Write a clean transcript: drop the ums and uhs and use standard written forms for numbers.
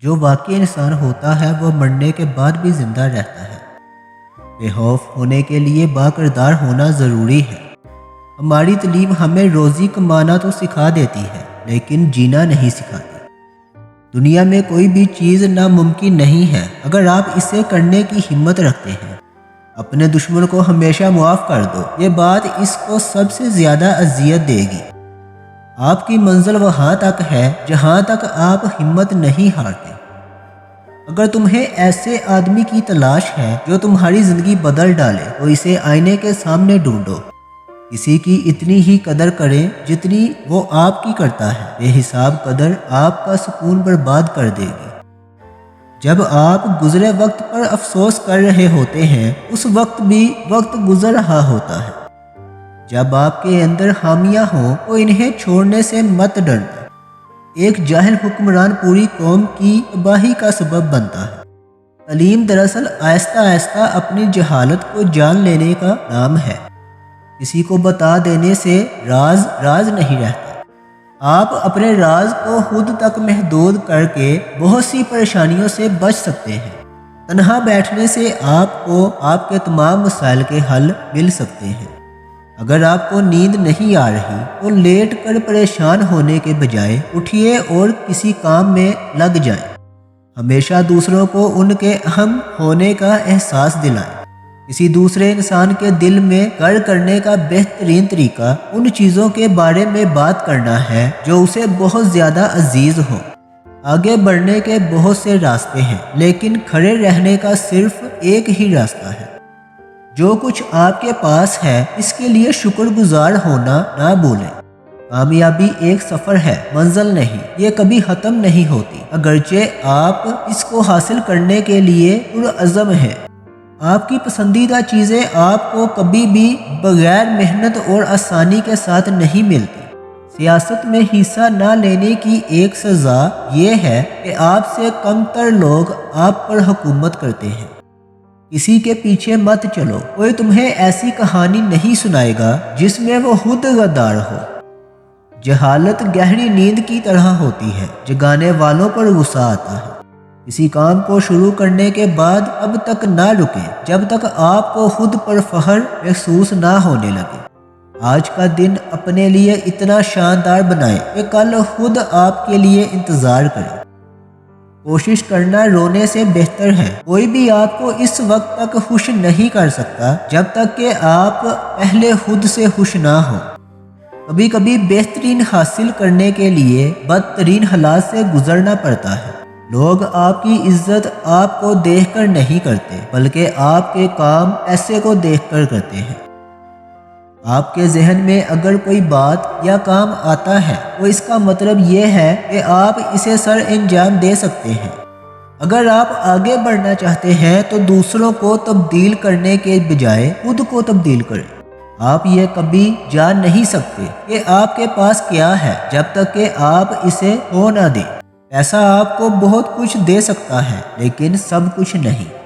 جو واقعی انسان ہوتا ہے وہ مرنے کے بعد بھی زندہ رہتا ہے۔ بے خوف ہونے کے لیے باکردار ہونا ضروری ہے۔ ہماری تعلیم ہمیں روزی کمانا تو سکھا دیتی ہے لیکن جینا نہیں سکھاتی۔ دنیا میں کوئی بھی چیز ناممکن نہیں ہے اگر آپ اسے کرنے کی ہمت رکھتے ہیں۔ اپنے دشمن کو ہمیشہ معاف کر دو، یہ بات اس کو سب سے زیادہ اذیت دے گی۔ آپ کی منزل وہاں تک ہے جہاں تک آپ ہمت نہیں ہارتے۔ اگر تمہیں ایسے آدمی کی تلاش ہے جو تمہاری زندگی بدل ڈالے تو اسے آئینے کے سامنے ڈھونڈو۔ کسی کی اتنی ہی قدر کریں جتنی وہ آپ کی کرتا ہے، بے حساب قدر آپ کا سکون برباد کر دے گی۔ جب آپ گزرے وقت پر افسوس کر رہے ہوتے ہیں اس وقت بھی وقت گزر رہا ہوتا ہے۔ جب آپ کے اندر خامیاں ہوں تو انہیں چھوڑنے سے مت ڈرنا۔ ایک جاہل حکمران پوری قوم کی تباہی کا سبب بنتا ہے۔ تعلیم دراصل آہستہ آہستہ اپنی جہالت کو جان لینے کا نام ہے۔ کسی کو بتا دینے سے راز نہیں رہتا۔ آپ اپنے راز کو خود تک محدود کر کے بہت سی پریشانیوں سے بچ سکتے ہیں۔ تنہا بیٹھنے سے آپ کو آپ کے تمام مسائل کے حل مل سکتے ہیں۔ اگر آپ کو نیند نہیں آ رہی تو لیٹ کر پریشان ہونے کے بجائے اٹھیے اور کسی کام میں لگ جائیں۔ ہمیشہ دوسروں کو ان کے اہم ہونے کا احساس دلائیں۔ کسی دوسرے انسان کے دل میں گھر کرنے کا بہترین طریقہ ان چیزوں کے بارے میں بات کرنا ہے جو اسے بہت زیادہ عزیز ہو۔ آگے بڑھنے کے بہت سے راستے ہیں لیکن کھڑے رہنے کا صرف ایک ہی راستہ ہے۔ جو کچھ آپ کے پاس ہے اس کے لیے شکر گزار ہونا نہ بھولیں۔ کامیابی ایک سفر ہے، منزل نہیں۔ یہ کبھی ختم نہیں ہوتی اگرچہ آپ اس کو حاصل کرنے کے لیے پرعزم ہیں۔ آپ کی پسندیدہ چیزیں آپ کو کبھی بھی بغیر محنت اور آسانی کے ساتھ نہیں ملتی۔ سیاست میں حصہ نہ لینے کی ایک سزا یہ ہے کہ آپ سے کم تر لوگ آپ پر حکومت کرتے ہیں۔ کسی کے پیچھے مت چلو، کوئی تمہیں ایسی کہانی نہیں سنائے گا جس میں وہ خود غدار ہو۔ جہالت گہری نیند کی طرح ہوتی ہے، جگانے والوں پر غصہ آتا ہے۔ کسی کام کو شروع کرنے کے بعد اب تک نہ رکیں جب تک آپ کو خود پر فخر محسوس نہ ہونے لگے۔ آج کا دن اپنے لیے اتنا شاندار بنائیں کہ کل خود آپ کے لیے انتظار کرے۔ کوشش کرنا رونے سے بہتر ہے۔ کوئی بھی آپ کو اس وقت تک خوش نہیں کر سکتا جب تک کہ آپ پہلے خود سے خوش نہ ہوں۔ کبھی کبھی بہترین حاصل کرنے کے لیے بدترین حالات سے گزرنا پڑتا ہے۔ لوگ آپ کی عزت آپ کو دیکھ کر نہیں کرتے بلکہ آپ کے کام ایسے کو دیکھ کر کرتے ہیں۔ آپ کے ذہن میں اگر کوئی بات یا کام آتا ہے تو اس کا مطلب یہ ہے کہ آپ اسے سر انجام دے سکتے ہیں۔ اگر آپ آگے بڑھنا چاہتے ہیں تو دوسروں کو تبدیل کرنے کے بجائے خود کو تبدیل کریں۔ آپ یہ کبھی جان نہیں سکتے کہ آپ کے پاس کیا ہے جب تک کہ آپ اسے کھو نہ دیں۔ پیسہ آپ کو بہت کچھ دے سکتا ہے لیکن سب کچھ نہیں۔